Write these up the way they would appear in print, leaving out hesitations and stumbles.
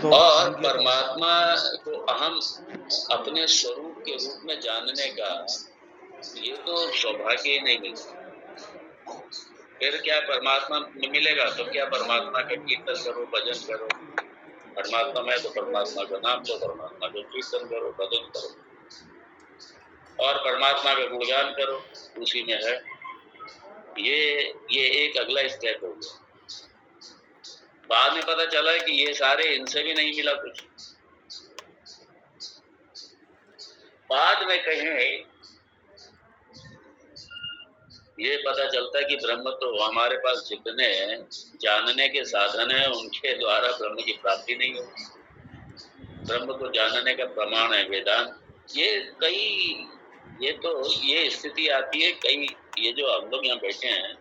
और परमात्मा को अहम अपने स्वरूप के रूप में जानने का ये तो सौभाग्य ही नहीं मिलता। फिर क्या परमात्मा मिलेगा तो क्या परमात्मा का कीर्तन करो, भजन करो, परमात्मा में तो परमात्मा का नाम लो, परमात्मा का कीर्तन करो, भजन करो और परमात्मा का गुणगान करो, उसी में है। ये एक अगला स्टेप हो गया। बाद में पता चला कि ये सारे इनसे भी नहीं मिला कुछ। बाद में कहें ये पता चलता है कि ब्रह्म तो हमारे पास जितने जानने के साधन हैं उनके द्वारा ब्रह्म की प्राप्ति नहीं होती। ब्रह्म को जानने का प्रमाण है वेदांत। ये स्थिति आती है कई, ये जो हम लोग यहाँ बैठे हैं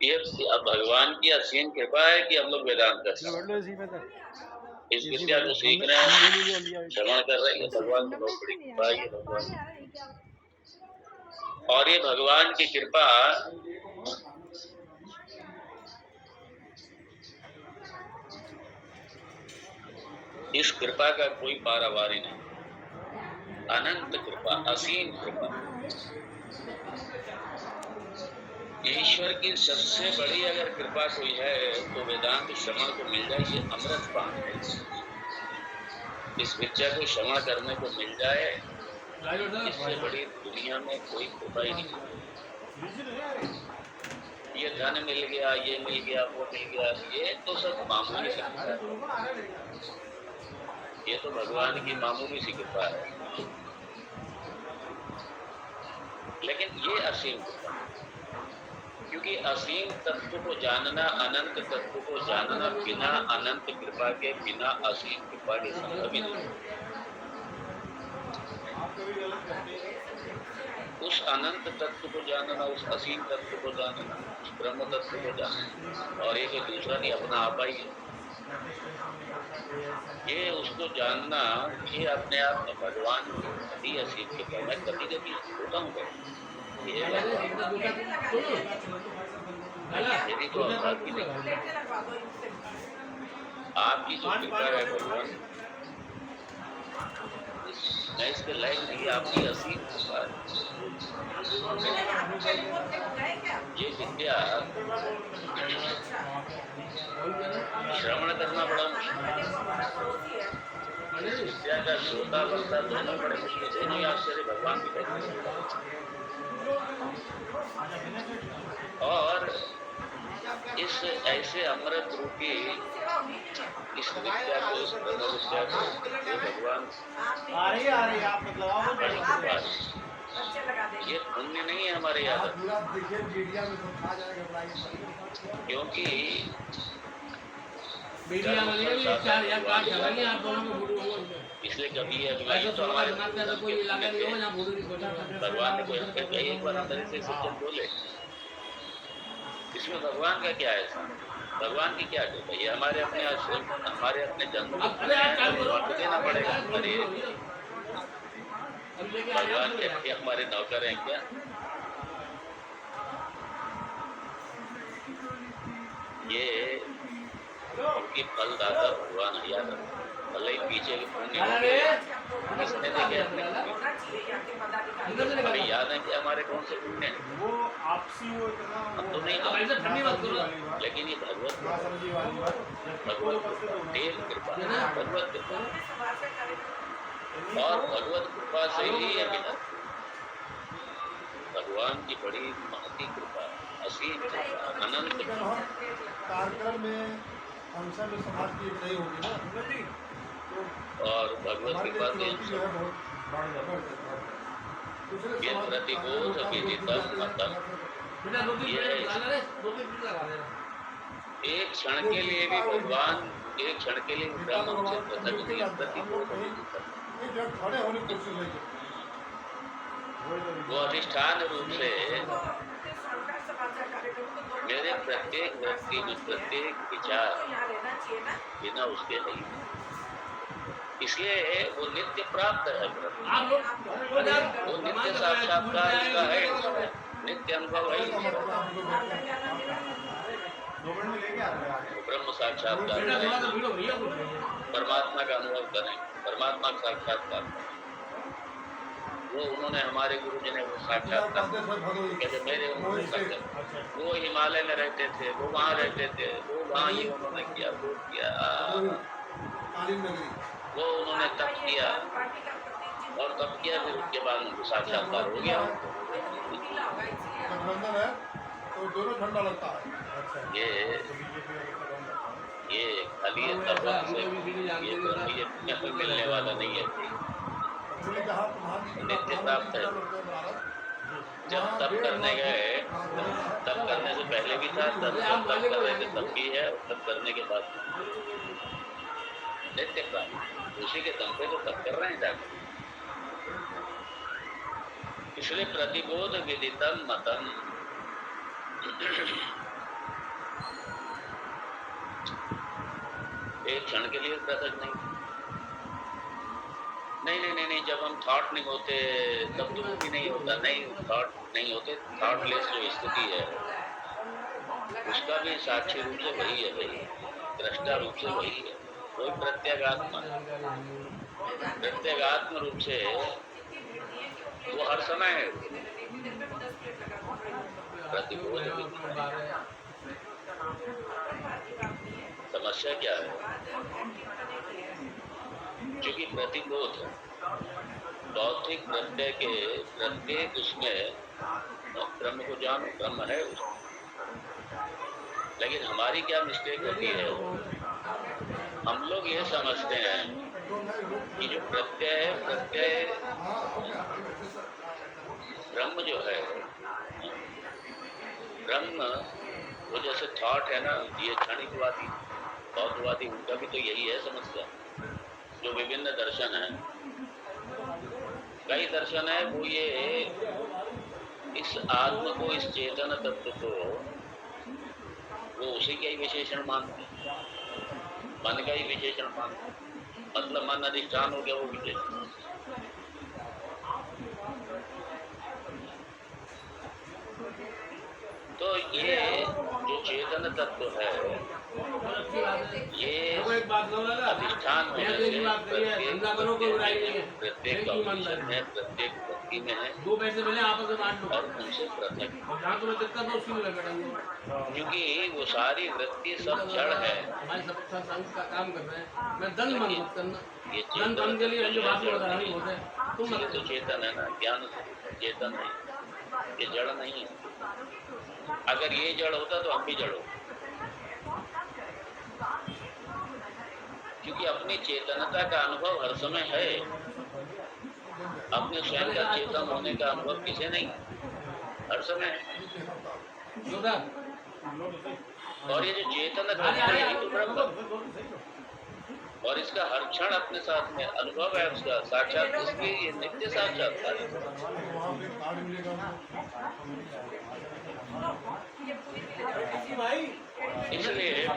ये भगवान की असीम कृपा है कि हम लोग वेदांत करते हैं, इस विद्या को सीख रहे हैं, श्रवण कर रहे हैं। भगवान की बहुत बड़ी कृपा है भगवान। और ये भगवान की कृपा इस कृपा का कोई पारावारी नहीं, अनंत कृपा, असीम कृपा। ईश्वर की सबसे बड़ी अगर कृपा कोई है तो वेदांत श्रवण को मिल जाए, ये अमृत पान है। इस विद्या को श्रवण करने को मिल जाए, इससे बड़ी दुनिया में कोई कृपा ही नहीं। ये धन मिल गया, ये मिल गया, वो मिल गया, ये तो सब मामूली सी कृपा है। ये तो भगवान की मामूली सी कृपा है, लेकिन ये असीम कृपा, क्योंकि असीम तत्व को जानना, अनंत तत्व को जानना बिना अनंत कृपा के, बिना असीम कृपा के संभव ही नहीं। उस अनंत तत्व को जानना, उस असीम तत्व को जानना, उस ब्रह्म तत्व को जानना, और एक दूसरा नहीं, अपना आपा ही है। ये उसको जानना, ये अपने आप में भगवान की असीम कृपा। मैं कभी कभी होता हूँ यदि तो आपकी नहीं, आपकी जो कृपा है भगवान, मैं इसके लायक नहीं, आपकी असीम कृपा है। ये विद्या श्रवण करना बड़ा मुश्किल, इस विद्या का श्रोता बनता दोनों बड़े मुश्किल, दोनों ही आश्चर्य भगवान की कहते। और इस ऐसे अमृत रूपी इस विद्या को, इस ब्रह्म विद्या को भगवान ये पुण्य नहीं है हमारे यहाँ, क्योंकि इसलिए कभी है तो हमारे भगवान ने कोई एक बार अंदर से सज्जन बोले, इसमें भगवान का क्या है? भगवान की क्या कृपा? ये हमारे अपने जन्म को देना पड़ेगा। अरे भगवान के हमारे नौकर हैं क्या? ये उनकी फलदाता भगवान याद रखो। भले ही पीछे के पुण्य किसने देखे अपने, हमें याद है कि हमारे कौन से पुण्य हैं, हम तो नहीं जानते, लेकिन ये भगवत देव कृपा, भगवत कृपा, और भगवत कृपा से ही है बिना भगवान की बड़ी महती कृपा, असीम कृपा, अनंत कार्यक्रम में फंक्शन में समाज की नहीं होगी ना, और भगवत कृपा से ये प्रतिबोध विदितम मतम, ये एक क्षण के लिए भी भगवान, एक क्षण के लिए ब्रह्म से पृथक प्रतिबोध वो अधिष्ठान रूप से मेरे प्रत्येक व्यक्ति में प्रत्येक विचार बिना उसके नहीं, इसलिए वो नित्य प्राप्त है ब्रह्म, वो नित्य साक्षात्कार उसका है, नित्य अनुभव है। ब्रह्म साक्षात्कार करें, परमात्मा का अनुभव करें, परमात्मा का साक्षात्कार। वो उन्होंने हमारे गुरु जी ने वो साक्षात्कार कहते मेरे उन्होंने साक्षात्कार। वो हिमालय में रहते थे, वो वहाँ रहते थे, वो वहाँ ये उन्होंने किया, वो किया, वो उन्होंने तप किया और तप किया, फिर उसके बाद उनको साक्षात्कार हो गया। तो दोनों ठंडा लगता है। ये खाली तप से ये तो मिलने वाला नहीं है, नित्य प्राप्त है। जब तप करने गए, तप करने से पहले भी था, तब कर रहे थे तब भी है, और तप करने के बाद नित्य प्राप्त, उसी के दम पे तो तप कर रहे हैं जाकर। इसलिए प्रतिबोध विदितम मतम, एक क्षण के लिए पृथक नहीं, जब हम थॉट नहीं होते तब तो भी नहीं होता, नहीं थॉट नहीं होते, थॉटलेस जो स्थिति है उसका भी साक्षी रूप से वही है भाई, दृष्टा रूप से वही है, कोई प्रत्येगात्म रूप से वो हर समय है। प्रतिबोध समस्या क्या है? क्योंकि प्रतिबोध भौतिक प्रत्यय के प्रत्येक उसमें ब्रह्म को जानो, ब्रह्म है उसमें। लेकिन हमारी क्या मिस्टेक होती है, हम लोग ये समझते हैं कि जो प्रत्यय है, प्रत्यय ब्रह्म जो है, ब्रह्म वो जैसे थॉट है ना, ये क्षणिकवादी भौतवादी, उनका भी तो यही है समस्या। जो विभिन्न दर्शन है, कई दर्शन है, वो ये इस आत्म को, इस चेतन तत्व को वो उसी का ही विशेषण मानते हैं, मन का ही विशेषण मानते हैं, मतलब मन अधिष्ठान हो गया वो विशेषण। तो ये जो चेतन तत्व है, ये अधिष्ठान होने से प्रत्येक कॉम्बिनेशन है, प्रत्येक भक्ति में है, दो पैसे मिले आपस में बांट लो और उनसे पृथक। जहाँ तुम्हें दिक्कत हो उसी में बैठा, क्योंकि वो सारी वृत्ति सब जड़ है। हमारे सब संघ का काम कर रहे हैं, मैं दंड मन मत करना, ये दंड बन के लिए जो बात बता रहा हूँ होता है, तुम ये तो चेतन है ना, ज्ञान चेतन है, ये जड़ नहीं है। अगर ये जड़ होता तो हम भी जड़ होते, क्योंकि अपनी चेतनता का अनुभव हर समय है, अपने स्वयं का चेतन होने का अनुभव किसे नहीं, हर समय। और ये जो चेतन है यही तो ब्रह्म, और इसका हर क्षण अपने साथ में अनुभव है उसका साक्षात, इसलिए ये नित्य साक्षात्कार है। इसलिए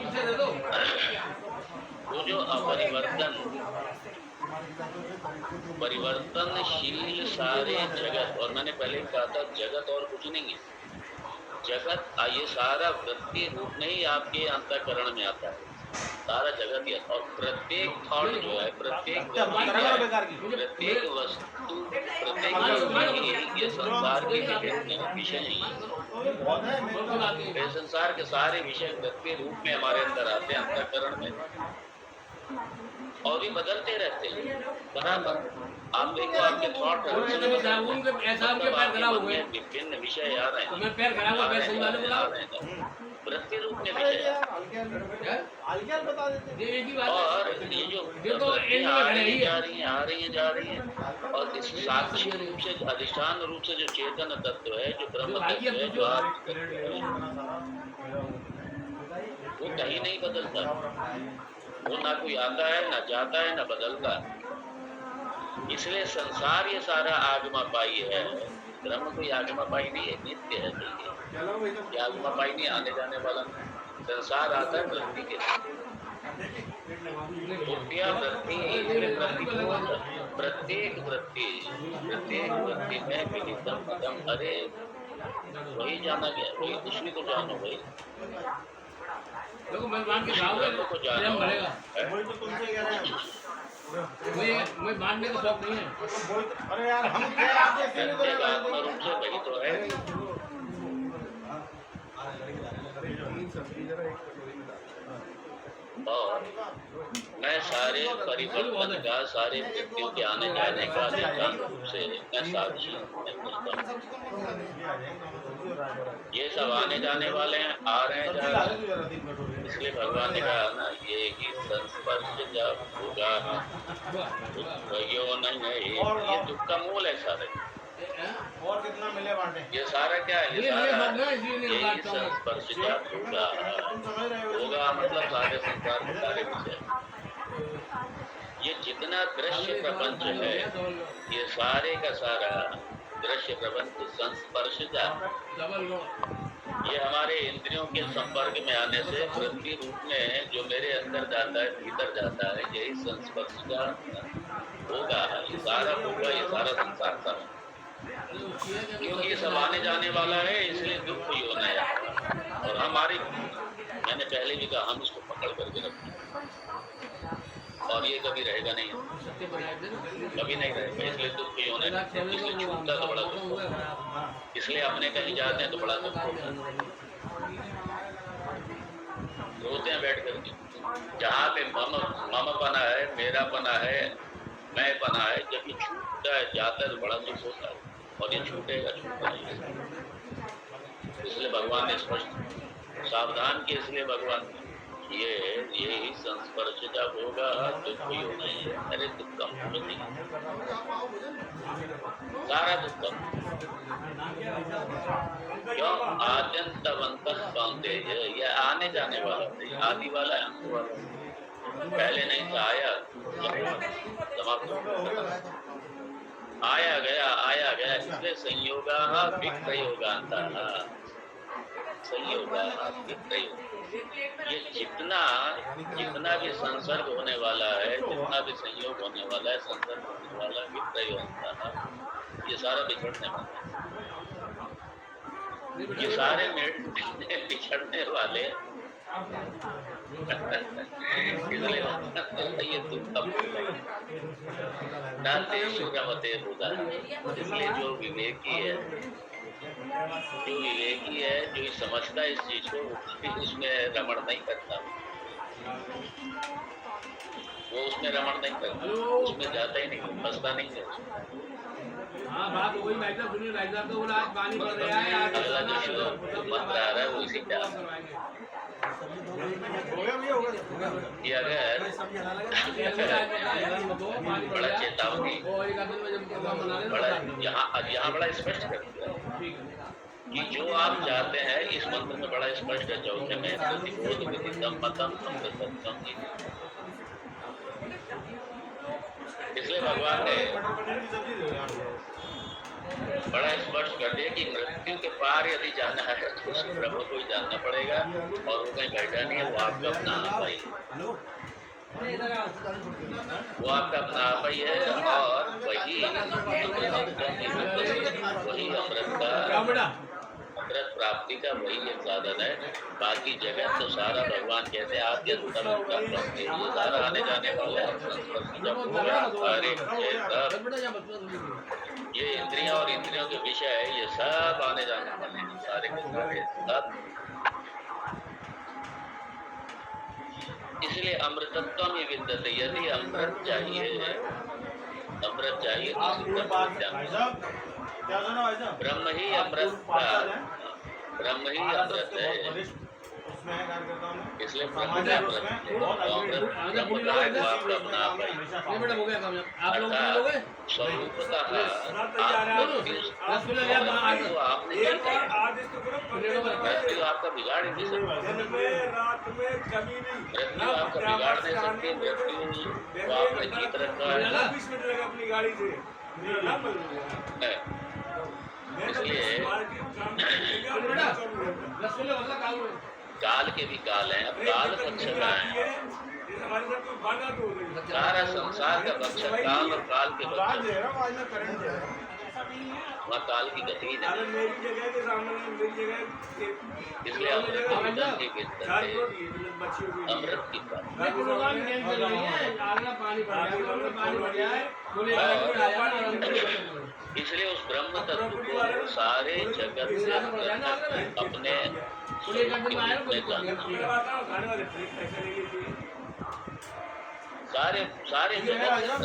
वो जो परिवर्तनशील सारे जगत, और मैंने पहले कहा था जगत और कुछ नहीं है, जगत ये सारा वृत्ति रूप में ही आपके अंतःकरण में आता है, सारा जगत ही। और प्रत्येक थॉट जो है, प्रत्येक वस्तु, प्रत्येक ये संसार के विषय नहीं है, संसार के सारे विषय वृत्ति रूप में हमारे अंदर आते हैं, अंतःकरण में, और भी बदलते रहते हैं बराबर। आप देखो आपके थॉट विभिन्न विषय आ रहे हैं, वृत्ति रूप में विषय, और ये जो आ रही है, और इस साक्षी रूप से, अधिष्ठान रूप से जो चेतन तत्व है, जो ब्रह्म तत्व है, जो आत्म तत्व है, वो कहीं नहीं बदलता, वो ना कोई आता है, ना जाता है, ना बदलता। इसलिए संसार ये सारा आगमापाई है, ब्रह्म कोई आगमापाई नहीं है, नित्य है, ये आगमापाई नहीं, आने जाने वाला। संसार आता है वृत्ति के, प्रत्येक वृत्ति में विदितम मतम, अरे वही जाना गया, वही दूसरी को जानो भाई। देखो मैं मान के जाऊंगा ब्रह्म को जानो प्रेम बढ़ेगा। है। वही तो तुमसे कह रहे हैं। मैं मानने का शौक नहीं है। तो वही तो, अरे यार हम कह रहे हैं, आप जैसे नहीं बोले प्रत्येक आत्मा रूप से वही तो है। और मैं सारे परिवर्तन का, सारे व्यक्तियों के आने जाने का निदान रूप से मैं साक्षी हूँ, मैं पूछता हूँ। ये सब आने जाने वाले हैं, आ रहे हैं, जा रहे हैं। इसलिए भगवान ने कहा ना, ये ही संस्पर्श जब होगा यो नहीं है, ये दुख का मूल है सारे। और कितना मिले बांटे? ये सारा क्या है? ये सारा यही संस्पर्श जब होगा। तुम समझ रहे हो? होगा मतलब सारे संसार के सारे विषय। ये जितना दृश्य प्रपंच है, ये सारे का सारा दृश्य प्रपंच संस्पर्श जाप। ये हमारे इंद्रियों के संपर्क में आने से वृत्ति रूप में जो मेरे अंदर जाता है, भीतर जाता है, यही संस्पर्श जाप होगा। ये सारा होगा, ये सारा संसार का, क्योंकि ये सब आने जाने वाला है, इसलिए दुख ही होना है। और हमारी, मैंने पहले भी कहा, हम इसको पकड़ करके रखते हैं और ये कभी रहेगा नहीं, कभी नहीं रहेगा। इसलिए दुख ही होना है, इसलिए छूटता तो बड़ा दुख होता है। इसलिए अपने कहीं जाते हैं तो बड़ा दुख होता है, रोते हैं बैठ करके। जहाँ पे मम पना है, मेरा पना है, मैं पना है, जब ये छूटता है, जाता है तो बड़ा दुख होता है। और ये छूटेगा, छूटता नहीं। इसलिए भगवान ने स्पष्ट सावधान किया। इसलिए भगवान यही संस्पर्श जब होगा दुख ही नहीं है। अरे दुख कम नहीं, सारा दुख कम। क्यों? आद्यंतवंत पाते, ये आने जाने वाला है, आदि वाला है, अंत वाला। पहले नहीं था, आया समाप्त, आया गया, आया गया। इसलिए संयोगा विप्रयोगा, संयोगा विप्रयोग। ये जितना भी संसर्ग होने वाला है, जितना भी संयोग होने वाला है, संसर्ग होने वाला है, विप्रयोग, ये सारा बिछड़ने वाला है। ये सारे बिछड़ने वाले इसलिए ये दुख डालते सुरमते होगा। इसलिए जो विवेकी है, जो समझता है इस चीज को, उसमें रमण नहीं करता, वो उसमें रमण नहीं करता, उसमें जाता ही नहीं, फंसता नहीं है। हाँ बात वही भाई साहब, सुनिए भाई साहब, तो बोला आज पानी पड़ रहा है, आज अगला जो मंत्र आ रहा है वो इसी क्या कि अगर बड़ा चेतावनी, बड़ा यहाँ बड़ा स्पष्ट कर दिया कि जो आप चाहते हैं, इस मंत्र में बड़ा स्पष्ट है, चौथे में प्रतिबोध विदितम मतम अमृतत्वम। इसलिए भगवान ने बड़ा स्पष्ट कर दिया कि मृत्यु के पार यदि जाना है तो उस प्रभु को ही जानना पड़ेगा, और वो कहीं बैठा नहीं है, वो आपका अपना आपा ही है, वो आपका अपना आपा ही है। और वही अमृत प्राप्ति का वही एक साधन है। बाकी जगह तो सारा भगवान कहते हैं आप ये सारा आने जाने वाला है। ये इंद्रियां और इंद्रियों के विषय है, ये सब आने जाने वाले हैं, सारे के सारे सब। इसलिए अमृतत्व में विद्यते, यदि अमृत चाहिए तो ब्रह्म ही अमृत है। इसलिए ब्रह्म का अमृत स्वरूपतः मृत्यु आपका बिगाड़ ही नहीं सकती, मृत्यु आपका बिगाड़ नहीं सकती। मृत्यु को आपने जीत रखा है, इसलिए काल के भी काल हैं। अब काल रक्षक है, सारा संसार का रक्षक काल और काल के रक्षक। वहाँ काल की गति ही नहीं। मेरी जगह के सामने मेरी जगह इसलिए अमृत की गंधी के अमृत की बात। मैं प्रोग्राम कैंसिल नहीं है, आगरा पानी भर जाए, तो पानी भर जाए, बोले आ जाए। इसलिए उस ब्रह्म तत्व को सारे जगत से अपने स्वरूप के रूप में जानना। सारे सारे जगत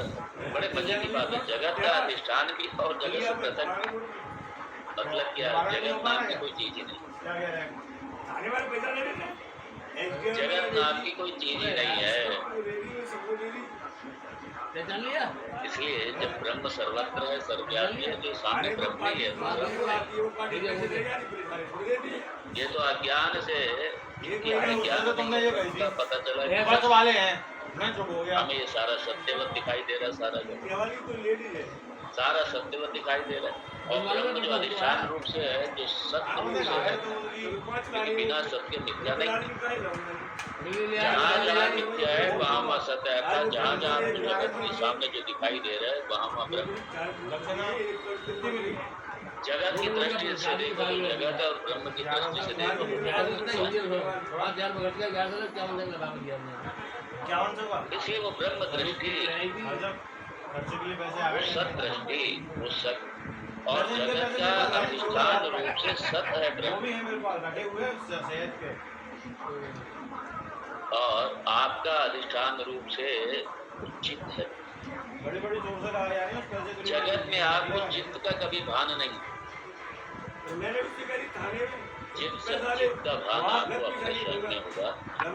बड़े मजे की बात है। जगत का अधिष्ठान भी और जगत से पृथक भी। मतलब क्या, जगत नाम की कोई चीज ही नहीं। जगत नाम की कोई चीज ही नहीं है। इसलिए जब ब्रह्म सर्वत्र है, सर्वव्यापी है, तो सामने ब्रह्म ही है। ये तो अज्ञान से ज्ञान का पता चला वाले हैं, मैं चुप हो गया। हमें ये सारा सत्यवत दिखाई दे रहा है, सारा सत्यवत दिखाई दे रहा है। और ब्रह्म जो अधिष्ठान रूप से है, जो सत्य रूप से है, क्योंकि बिना सत्य मिथ्या नहीं है। जहाँ जहाँ मिथ्या है वहाँ असत्य है। जहाँ जहाँ जगत के सामने जो दिखाई दे रहा है वहाँ ब्रह्म। जगत की दृष्टि से देखो, जगत और ब्रह्म की दृष्टि से देखो। इसलिए वो ब्रह्म दृष्टि, वो सत दृष्टि, वो सत और जगत का अधिष्ठान रूप से सत है ब्रह्म। और आपका अधिष्ठान रूप से चित्त है। जगत में आपको चित्त का कभी भान नहीं। चित्त का भान आपको अपने शरीर में होगा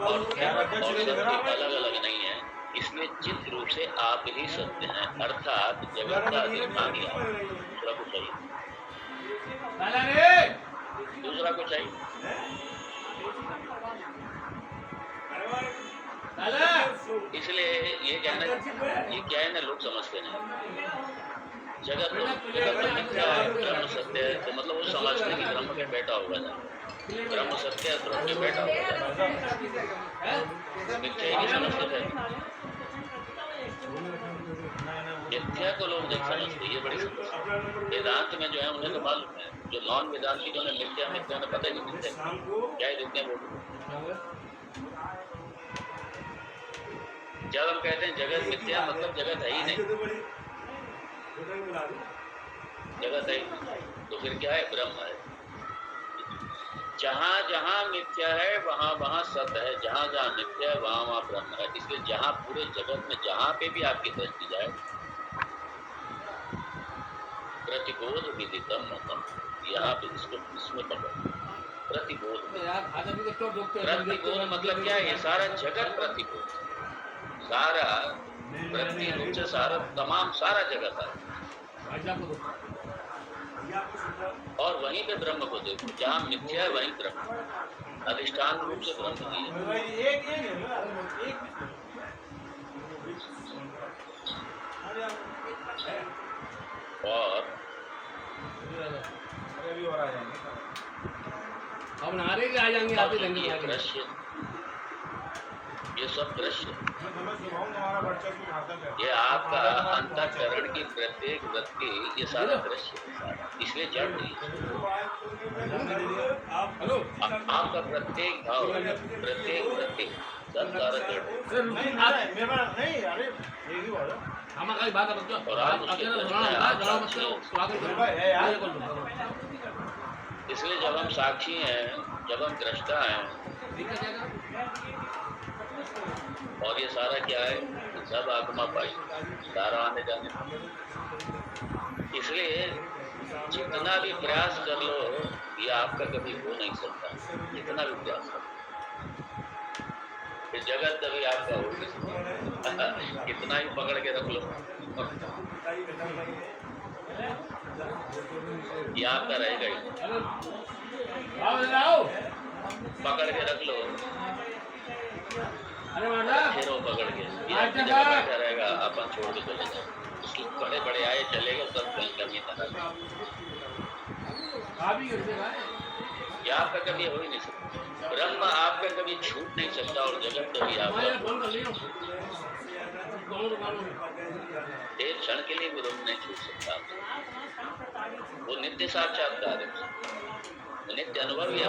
और सत्य अलग अलग नहीं है। इसलिए चित्त रूप से आप ही सत्य हैं, अर्थात जगत का अधिष्ठान ही आप। दूसरा को चाहिए, दूसरा को चाहिए। इसलिए ये क्या है ना, लोग समझते नहीं। जगत में मिथ्या है, ब्रह्म सत्य है, तो मतलब वो समझते कि ब्रह्म में बैठा होगा ना। ब्रह्म सत्य है, ब्रह्म में बैठा होगा। मिथ्या ही समझते थे। मिथ्या को लोग नहीं समझते, ये बड़ी समस्या। वेदांत में जो है उन्हें तो मालूम है। जो नॉन वेदांती जो है मिथ्या मिथ्या उन्हें पता ही नहीं मिलता क्या ही देखते हैं वो। जब हम कहते हैं जगत मिथ्या, मतलब जगत है ही नहीं, जगत है, तो फिर क्या है? ब्रह्म है। जहाँ जहाँ मिथ्या है वहाँ वहाँ सत्य है, जहाँ जहाँ मिथ्या है वहाँ वहाँ ब्रह्म है। इसलिए जहाँ पूरे जगत में जहाँ पे भी आपकी दृष्टि जाए, प्रतिबोध विदितम मतम, यहाँ पे इसमें पकड़। प्रतिबोध, प्रतिबोध मतलब क्या है? ये सारा जगत प्रतिबोध, सारा वृत्ति रूप से सारा तमाम सारा जगत है। और वहीं पे ब्रह्म को देखो, जहाँ मिथ्या है वहीं ब्रह्म, अधिष्ठान रूप से ब्रह्म ही है। और अब नारे के आ जाएंगे, आते ये दृश्य, ये सब दृश्य, ये आपका अंतःकरण की प्रत्येक वृत्ति, ये सारा दृश्य, इसलिए जड़ नहीं। आपका प्रत्येक भाव, प्रत्येक वृत्ति सब सारा जड़। हमारी बात और आप इसलिए जब हम साक्षी हैं, जब हम दृष्टा हैं, और ये सारा क्या है? सब आत्मा पाई, सारा आने जाने। इसलिए जितना भी प्रयास कर लो, ये आपका कभी हो नहीं सकता। जितना भी प्रयास कर लो, ये जगत कभी आपका हो नहीं सकता। कितना ही पकड़ के रख लो, ये आपका रहेगा ही। पकड़ के रख लो, फिर वो पकड़ के ये जगह बैठा रहेगा, अपन छोड़ के चले जाए। उसके बड़े बड़े आए चलेगा, सब कहीं कमी तरह ये आपका कभी हो ही नहीं सकता। ब्रह्म आपका कभी छूट नहीं सकता, और जगत कभी आपका दोनों दुकानों में एक क्षण के लिए भी रूम नहीं छूट सकता। वो नित्य साक्षात्कार है, वो नित्य अनुभव ही है।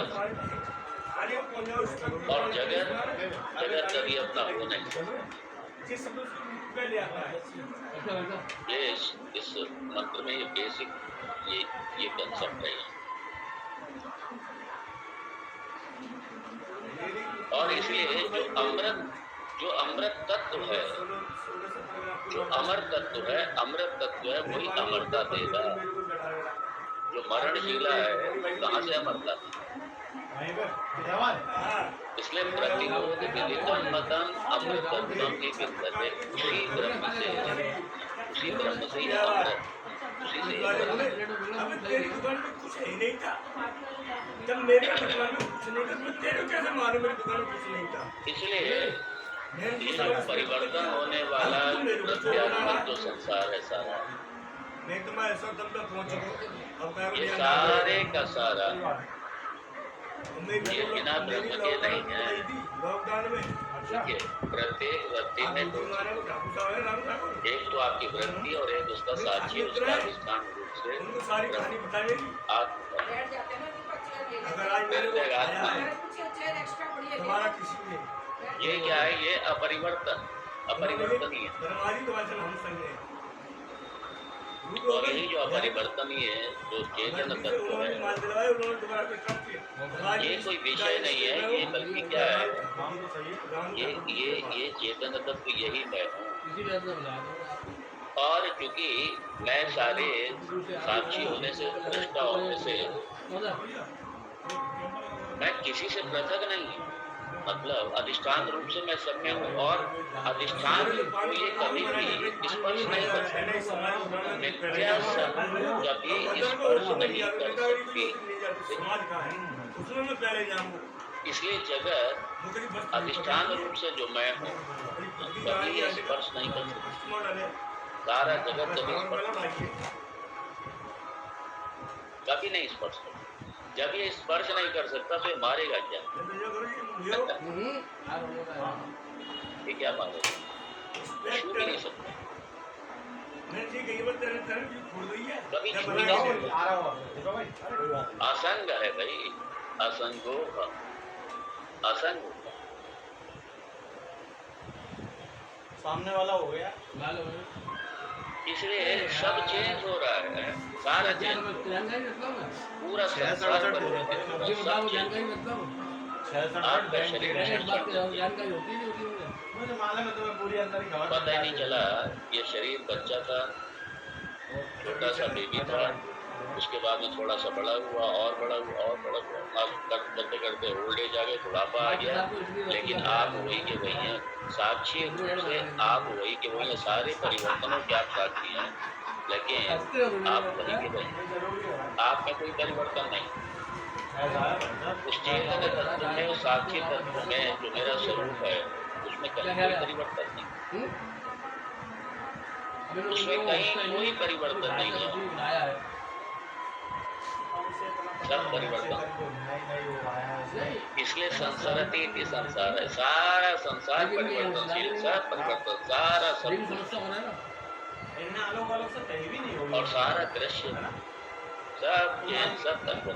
और जगत कभी अपना हो नहीं सकता। ये इस मंत्र में ये बेसिक ये कंसेप्ट है। और इसलिए जो अमृत तत्व है, जो अमर तत्व है, अमृत तत्व है, वही अमरता देगा। जो मरणशीला है कहाँ से अमरता? इसलिए प्रतिरोध विदितम मतम अमृतत्वम की विद्यते। उसी ब्रह्म से ही अमृत, उसी से ही तेरी दुकान में कुछ ही नहीं था। जब मेरी दुकान में कुछ नहीं था, मैं तेरे कैसे मालूम मेरी दुकान में कुछ नहीं था? इसलिए परिवर्तन होने वाला प्रत्यात्मक जो संसार है सारा, नहीं तो मैं ऐसा दम तक पहुंच चुका। ये सारे का सारा ये बिना ब्रह्म के नहीं है। लॉकडाउन में देखिए, प्रत्येक व्यक्ति में एक तो आपकी वृत्ति और एक उसका साक्षी, उसका अधिष्ठान रूप से सारी कहानी बताएगी। अगर आज मेरे को तुम्हारा किसी ने ये क्या है? ये अपरिवर्तनीय है। और यही जो अपरिवर्तनीय है, जो चेतन तत्व है, ये कोई विषय नहीं है, ये बल्कि क्या है? ये चेतन तत्व यही मैं हूँ। और क्योंकि मैं सारे साक्षी होने से, दृष्टा होने से, मैं किसी से पृथक नहीं हूँ। मतलब अधिष्ठान रूप से मैं सब में हूँ। और अधिष्ठान को ये कभी भी स्पर्श नहीं कर सकता। मिथ्या कभी स्पर्श नहीं कर सकती। इसलिए जगत अधिष्ठान रूप से जो मैं हूँ कभी स्पर्श नहीं कर सकता। सारा जगत कभी नहीं स्पर्श कर। जब ये स्पर्श नहीं कर सकता तो ये मारेगा क्या? ये क्या मारेगा? छू भी नहीं सकता। कभी छू नहीं सकता। असंग है भाई, असंगो असंग। सामने वाला हो गया। इसलिए सब चेंज हो रहा है, सारा चेंज, पूरा संसार आपका शरीर पता ही नहीं चला। ये शरीर बच्चा था, छोटा सा बेबी था, उसके बाद में थोड़ा सा बड़ा हुआ और बड़ा हुआ और बड़ा हुआ। अब करते करते ओल्ड एज आ गए, बुढ़ापा आ गया। लेकिन आप वही के वही हैं, साक्षी रूप से आप वही के वही हैं। सारे परिवर्तनों के आप साक्षी हैं, लेकिन आप वही के वही। आप में कोई परिवर्तन नहीं। उस चेतन तत्व में, उस साक्षी तत्व में जो मेरा स्वरूप है, उसमें कहीं कोई परिवर्तन नहीं। उसमें कहीं कोई परिवर्तन नहीं है। सब परिवर्तन। इसलिए संसारती की संसार है, सारा संसार परिवर्तनशील, सब परिवर्तन, सारा सब। और सारा दृश्य सब चेंज, सब तत्व।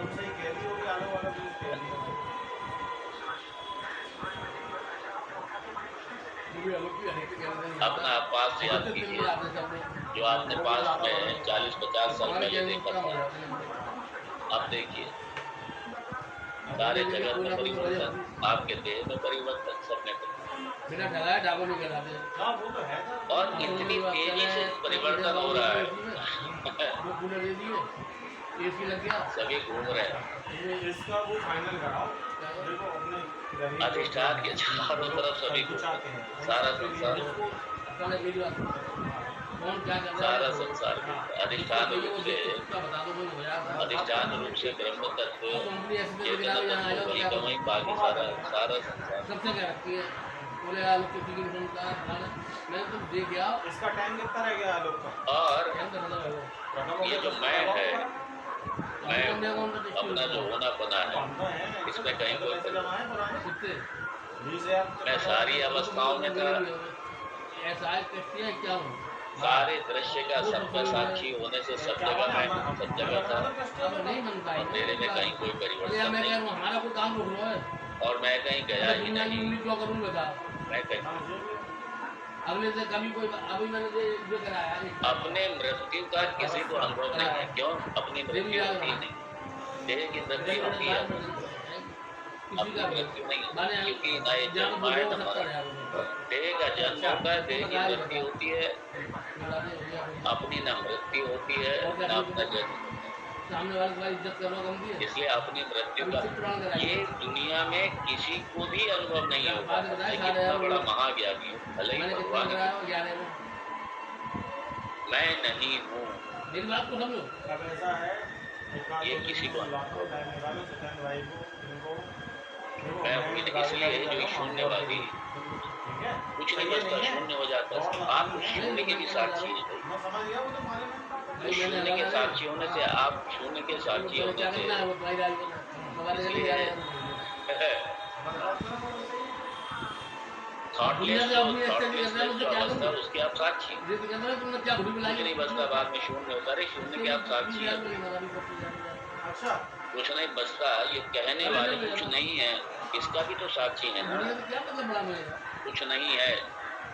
अपना पास याद कीजिए, जो आपने पास में 40-50 साल पहले देखा था। आप देखिए, सारे जगत में परिवर्तन, आपके देह में परिवर्तन, सब में परिवर्तन। और इतनी तेजी से परिवर्तन हो रहा है। सभी घूम रहे हैं अधिष्ठान के चारों तरफ, सभी घूम, सारा संसार, सारा संसार अधिष्ठान रूप से, अधिष्ठान रूप से ब्रह्म तत्व, चेतन तत्व, वही का वही, बाकी सारा सारा संसार। इसका टाइम कितना रह गया आलोक का? और ये जो मैं है, मैं अपना जो होना बना है, इसमें कहीं कोई, मैं सारी अवस्थाओं में था, ऐसा है कश्ती है क्या हो सारे दृश्य का सबका साक्षी होने से सब जगह मैं हूँ, सब जगह था। अब नहीं बन पाई अंधेरे में कहीं कोई परिवर्तन मैं कह रहा नहीं हूँ हमारा कोई काम रोक लो है और मैं कहीं गया ही दुनिया की नहीं। उम्मीद क्यों करूँ बता मैं कहीं अगले से कभी कोई अभी मैंने जो कराया अपने मृत्यु का किसी को अनुभव नहीं है। क्यों? अपनी मृत्यु होती ही नहीं, देह की मृत्यु होती है, अपनी मृत्यु नहीं होती, क्योंकि न ये जन्म है न मरण। देह का जन्म होता है, देह की मृत्यु होती है, अपनी न मृत्यु होती है न अपना जन्म। सामने वाले की इज्जत करना कम की है इसलिए अपनी मृत्यु का ये दुनिया में किसी को भी अनुभव नहीं होगा, कितना बड़ा महाज्ञानी हो, भले ही भगवान ही हो। मैं नहीं हूँ, मेरी बात को समझो अब ऐसा है ये किसी को लाखों रहने वालों से कहने भाई को इनको मैं हूँ ही नहीं। इसलिए जो शून्यवादी ठीक है कुछ नहीं बचता, शून्य हो जाता है। आप शून्य के भी साक्षी हैं भाई। मैं समझ गया वो तो मारे में तो शून्य के साक्षी होने से आप शून्य के साक्षी क्या होने करना है वो तुम्हारी राज को हमारे लिए जा रहे हैं से दुनिया से अपनी एक्टिविटी करना है मुझे क्या अवस्था करूं उसके आप साक्षी हैं। ये तो कहना है तुमने क्या भूल कुछ बुलाई नहीं बचता, बाद में शून्य होता है। शून्य के आप साक्षी हैं, अच्छा कुछ नहीं बचता। ये कहने वाले कुछ नहीं है, इसका भी तो साक्षी है ना। दुनिया में क्या मतलब बड़ा मिलेगा कुछ नहीं है,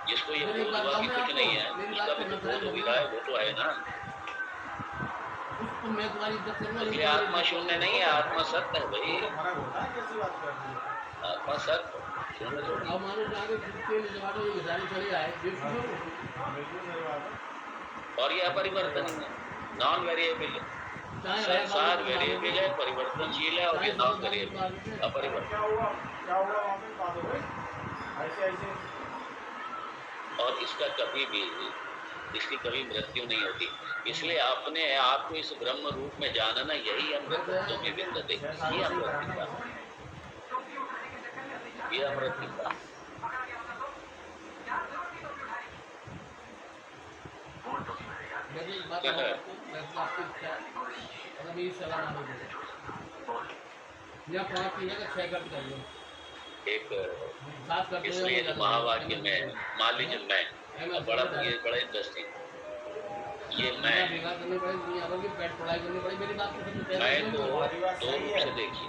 जिसको ये बोध हुआ कि कुछ नहीं है, उसका भी तो बोध हो रहा है, वो तो है ना। उसको मैं तुम्हारी इज्जत करूंगा इसलिए आत्मा शून्य नहीं है, आत्मा सत्य है भाई। फर्क होता है कैसी बात कर रही है आत्मा सत्य, शून्य थोड़ी। अब मानो जाके तेल जमाने जो गुजारे चले आए बिल्कुल सही बात है और ये अपरिवर्तनीय है, नॉन वेरिएबल है। संसार वेरिएबल है, परिवर्तनशील है, और ये नॉन वेरिएबल अपरिवर्तन। क्या हुआ वहाँ पे बात हो गई ऐसे ऐसे और इसका कभी भी इसकी कभी मृत्यु नहीं होती। इसलिए अपने आप को इस ब्रह्म रूप में जानना यही अमृतत्व में विन्दते। ये अमृत ये अमृत मेरी बात मैं आपकी इच्छा अगर मेरी सलाह ना हो या पाँच की जगह 6 कर कर लो एक सात करते इसलिए जो महावाक्य में मान लीजिए मैं बड़ा ये बड़ा इंटरेस्टिंग ये मैं करनी पड़ेगी दुनिया भर की पेट पढ़ाई करनी पड़ेगी मेरी बात को समझ मैं तो दो रूप से देखिए।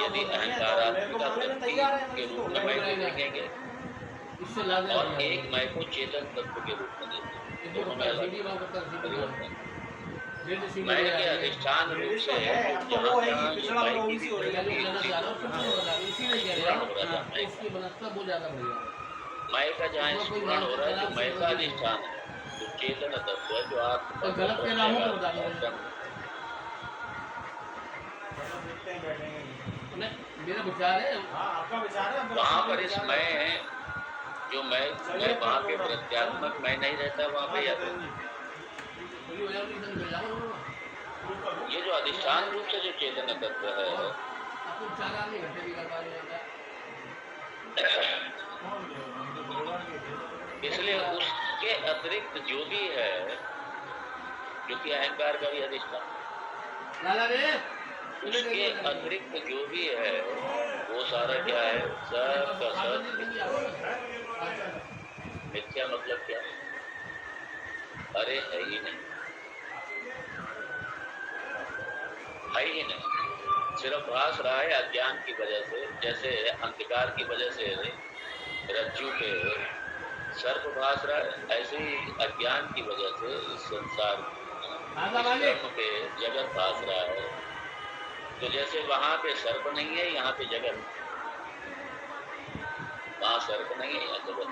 यदि अहंकारात्मिका वृत्ति के रूप में मैं को देखेंगे इससे लाभ और एक मैं को चेतन तत्व के रूप में देखेंगे, दोनों में अलग परिवर्तन। मैं के अधिष्ठान रूप से जहाँ जहाँ मैं की भी इसकी बनस्पत बहुत ज्यादा बढ़िया मैं का जहाँ स्फुरण हो रहा है, जो मैं का अधिष्ठान है, जो चेतन तत्व है, जो आप तो गलत कह रहा हूँ तो बता दो मेरा विचार है आपका विचार है वहाँ पर इस मैं जो मैं वहाँ पे प्रत्यात्मक मैं नहीं रहता वहाँ पे, या तो ये जो अधिष्ठान रूप से जो चेतन तत्व है, इसलिए उसके अतिरिक्त जो भी है, जो कि अहंकार का भी अधिष्ठान, उसके अतिरिक्त जो भी है वो सारा क्या है, सब का सब मिथ्या। मतलब क्या? अरे है ही नहीं, है ही नहीं, सिर्फ भास रहा है अज्ञान की वजह से। जैसे अंधकार की वजह से रज्जु पे सर्प भास रहा है, ऐसे ही अज्ञान की वजह से इस संसार ब्रह्म पे जगत भास रहा है। तो जैसे वहां पे सर्प नहीं है, यहाँ पे जगत, वहां सर्प नहीं है, यहाँ जगत।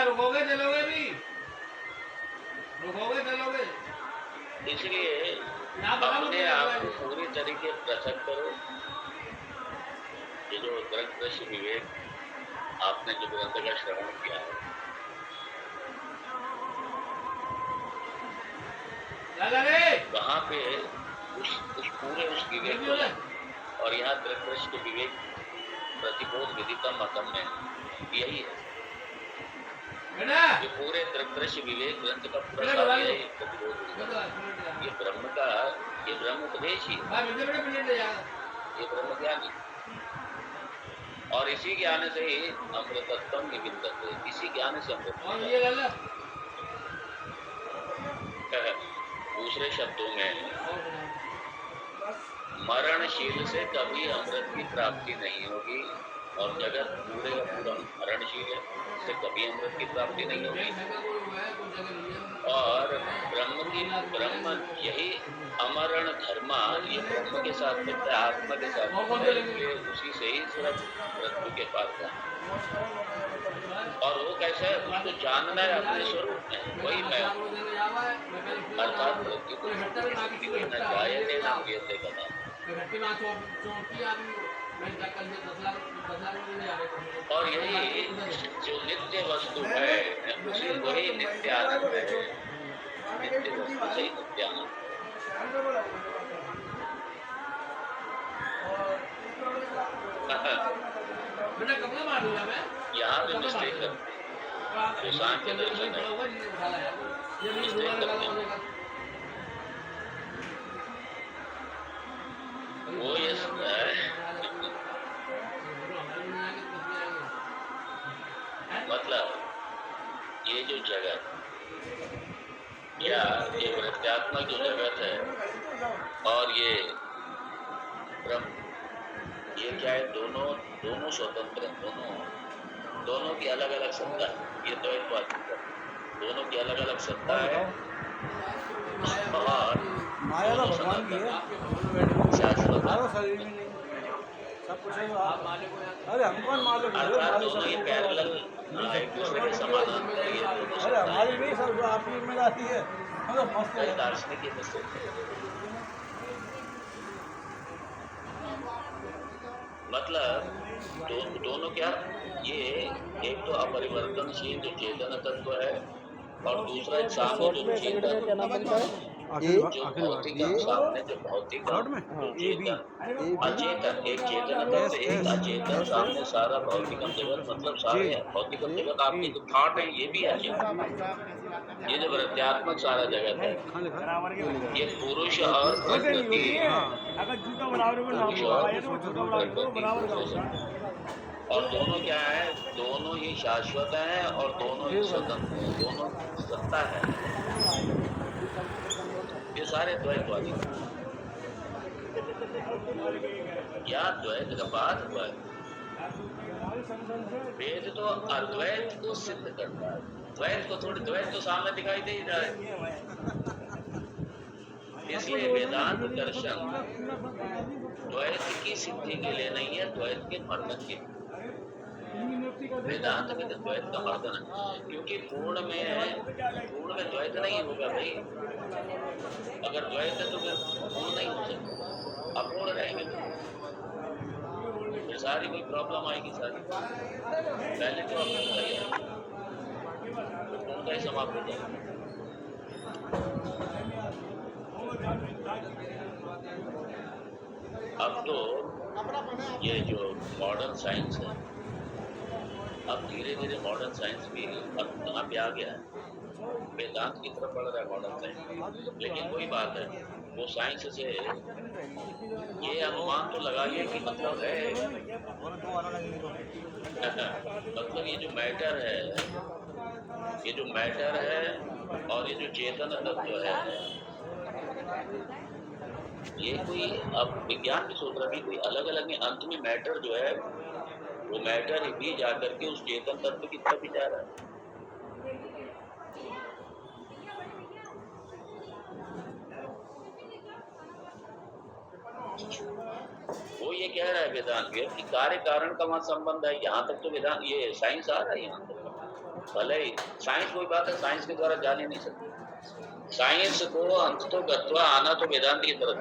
रुकोगे चलोगे भी रुकोगे चलोगे, इसलिए अपने आप को पूरी तरीके पृथक करो। ये जो दृश्य विवेक आपने जो ग्रंथ का श्रवण किया है, वहाँ पे उस पूरे उस विवेक को और यहाँ दृश्य के विवेक प्रतिबोध विदितम मतम में यही है। ये पूरे दृश्य विवेक ग्रंथ का पूरा सार यही प्रतिबोध, ये ब्रह्म का, ये ब्रह्म उपदेश ही, ये ब्रह्म ज्ञान ही। और इसी ज्ञान से ही अमृतत्व निविन्दते, इसी ज्ञान से अमृत और मिलता ये गल है। दूसरे शब्दों में और सुनाओ। मरणशील से कभी अमृत की प्राप्ति नहीं होगी, और जगत पूरे का पूरा मरणशील है, इससे कभी अमृत की प्राप्ति नहीं होगी। और ब्रह्म यही अमरण धर्मा, ये ब्रह्म के साथ मिलता है, आत्मा के साथ मिलता है, इसलिए उसी से ही सिर्फ मृत्यु के पास जाना। और वो कैसा है, उसको जानना है अपने स्वरूप में, वही मैं हूँ। अर्थात मृत्यु को जायते नाम कहते कदा। और यही जो नित्य वस्तु है, उसी वही नित्य आनंद है, नित्य वस्तु से ही नित्य आनंद। यहाँ भी मिस्टेक करते हैं, जो सांख्य दर्शन है मिस्टेक करते हैं। वो ये मतलब ये जो जगत या ये वृत्त्यात्मक जो जगत है और ये ब्रह्म, ये क्या है, दोनों स्वतंत्र हैं, दोनों की अलग अलग सत्ता है। ये द्वैतवाद दोनों की अलग अलग सत्ता है, और माया तो भगवान की है, शाश्वत हमारा शरीर में नहीं सब कुछ है। अरे हमको मालूम है, अर्थात दोनों ही पैरेलल एक दूसरे के समाधान में ये दोनों अरे हमारी नहीं सब आपकी जिम्मेदारी है, हम तो मस्त है। दार्शनिक की मिस्टेक है। मतलब दोनों क्या, ये एक तो अपरिवर्तनशील जो चेतन तत्व है, और दूसरा सामने जो चेतन जो भौतिक सामने जो भौतिक अचेतन, एक चेतन तत्व एक अचेतन, सामने सारा भौतिकम जगत, मतलब सारे भौतिकम जगत आपके जो थॉट है ये भी अचेतन। ये जो वृत्त्यात्मक सारा जगत है, ये पुरुष और प्रकृति, और दोनों क्या है, दोनों ही शाश्वत हैं और दोनों ही स्वतंत्र हैं, दोनों सत्ता है। ये सारे द्वैतवादी या द्वैत का बात हुआ है। वेद तो अद्वैत को सिद्ध करता है, द्वैत को थोड़ी, द्वैत तो सामने दिखाई दे ही रहा है। इसलिए वेदांत दर्शन द्वैत की सिद्धि के लिए नहीं है, द्वैत के मर्दन के लिए। वेदांत में तो द्वैत का मर्दन है, क्योंकि पूर्ण में द्वैत नहीं होगा भाई। अगर द्वैत है तो फिर पूर्ण नहीं हो सकता, अपूर्ण रहेंगे फिर सारी कोई प्रॉब्लम आएगी सारी। पहले तो पूर्ण ही समाप्त हो जाएगा। अब तो ये जो मॉडर्न साइंस है, अब धीरे धीरे मॉडर्न साइंस भी अब यहाँ पे आ गया है, वेदांत की तरफ बढ़ रहा है मॉडर्न साइंस। लेकिन वही बात है, वो साइंस से ये अनुमान तो लगा लिया कि मतलब है मतलब ये जो मैटर है और ये जो चेतन तत्व है, ये कोई, अब विज्ञान भी सोच रहा है कोई अलग अलग में, अंत में मैटर जो है वो मैटर भी जाकर के उस चेतन तत्व की तरफ ही जा रहा है। वो ये कह रहा है वेदांत कि कार्य कारण का वहां संबंध है। यहाँ तक तो वेदांत ये साइंस आ रहा है यहाँ तक। भले ही साइंस कोई बात है, साइंस के द्वारा जान ही नहीं सकती। साइंस को अंत तो गत्वा आना तो वेदांत की तरफ,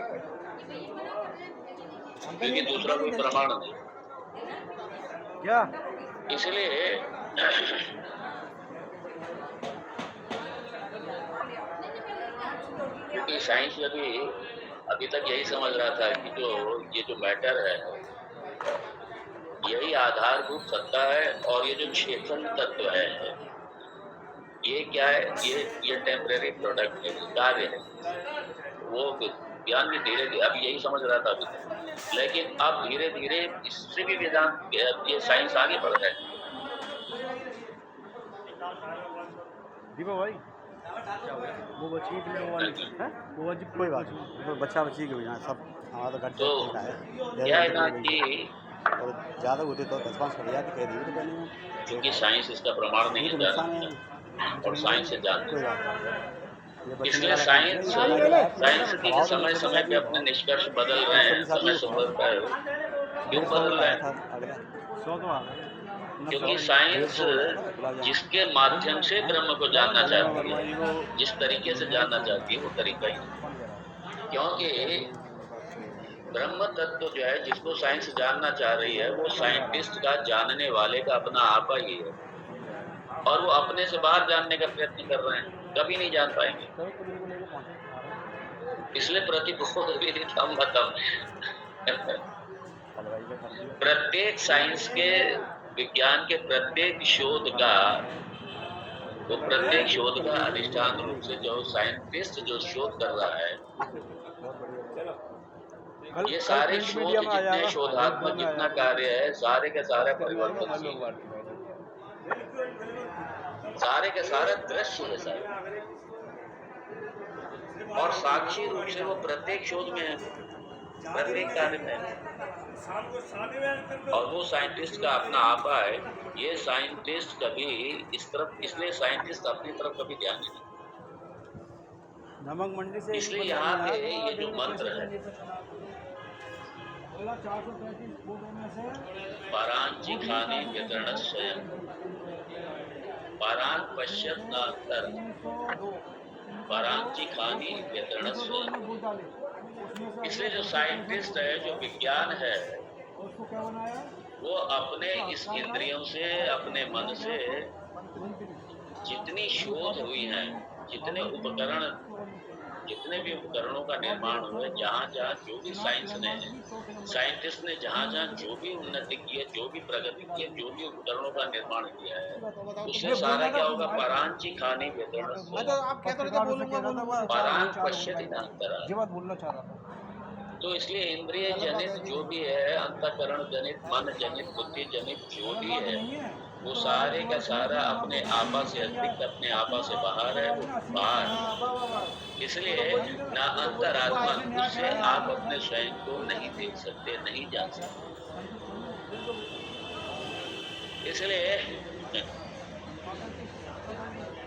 क्योंकि दूसरा कोई प्रमाण नहीं क्या, इसलिए क्योंकि साइंस अभी तक यही समझ रहा था कि ये जो मैटर है यही आधारभूत सत्ता है, और ये जो चेतन तत्व है ये क्या है, ये टेम्परेरी प्रोडक्ट है, कार्य है। वो विज्ञान भी धीरे धीरे, अभी यही समझ रहा था अभी तक, लेकिन अब धीरे धीरे इससे भी वेदांत ये साइंस आगे बढ़ रहा है। दीपक भाई वो बच्ची की है वो बच्ची कोई बात नहीं, वो बच्चा बच्ची के यहाँ सब हमारा तो घर तो ठीक है क्या है ना कि और ज़्यादा होते तो 10-5 कर जाती कह दी तो कहने क्योंकि साइंस इसका प्रमाण नहीं तो है नुकसान है जानता, और साइंस से जानते कोई हैं। बात नहीं। इसलिए साइंस की जो समय समय पे अपने निष्कर्ष बदल रहे हैं, समय समय पर क्यों बदल रहे हैं? क्योंकि साइंस जिसके माध्यम से ब्रह्म को जानना चाहती है, जिस तरीके से जानना चाहती है, वो तरीका ही नहीं। क्योंकि ब्रह्म तत्व जो है जिसको साइंस जानना चाह रही है, वो साइंटिस्ट का, जानने वाले का अपना आपा ही है, और वो अपने से बाहर जानने का प्रयत्न कर रहे हैं, कभी नहीं जान पाएंगे। इसलिए प्रतिबोध विदितम मतम, प्रत्येक साइंस के, विज्ञान के प्रत्येक शोध का, वो प्रत्येक शोध का अधिष्ठान रूप से जो साइंटिस्ट जो शोध कर रहा है, ये सारे शोध जितने शोधात्मक जितना कार्य है, सारे का सारा परिवर्तनशील, सारे का सारा दृश्य है सारे, और साक्षी रूप से वो प्रत्येक शोध में है, प्रत्येक कार्य में है, और वो साइंटिस्ट का अपना आपा है। ये साइंटिस्ट कभी इस तरफ, इसलिए साइंटिस्ट अपनी तरफ कभी ध्यान नहीं देता। नमक मंडी से इसलिए यहाँ पे ये जो मंत्र है, पारांची खाने वितरण स्वयं, पारांग पश्यत नातर, पारांची खानी वितरण स्वयं। इसलिए जो साइंटिस्ट है, जो विज्ञान है, वो अपने इस इंद्रियों से, अपने मन से जितनी शोध हुई है, जितने उपकरण, जितने भी उपकरणों का निर्माण हुआ, जहाँ जहाँ जो भी साइंस ने, साइंटिस्ट ने जहाँ जहाँ जो भी उन्नति की है, जो भी प्रगति की है, जो भी उपकरणों का निर्माण किया है, उसमें सारा क्या होगा? परांची खाने वितरण, परांग पश्यति नान्तरा। बोलना चाह रहा था। तो इसलिए इंद्रिय जनित जो भी है, अंतःकरण जनित, मन जनित, बुद्धि जनित जो भी है, वो सारे का सारा अपने आपा से अतिरिक्त, अपने आपा से बाहर है, वो बाहर है। इसलिए ना अंतरात्मा, उससे आप अपने स्वयं को नहीं देख सकते, नहीं जान सकते। इसलिए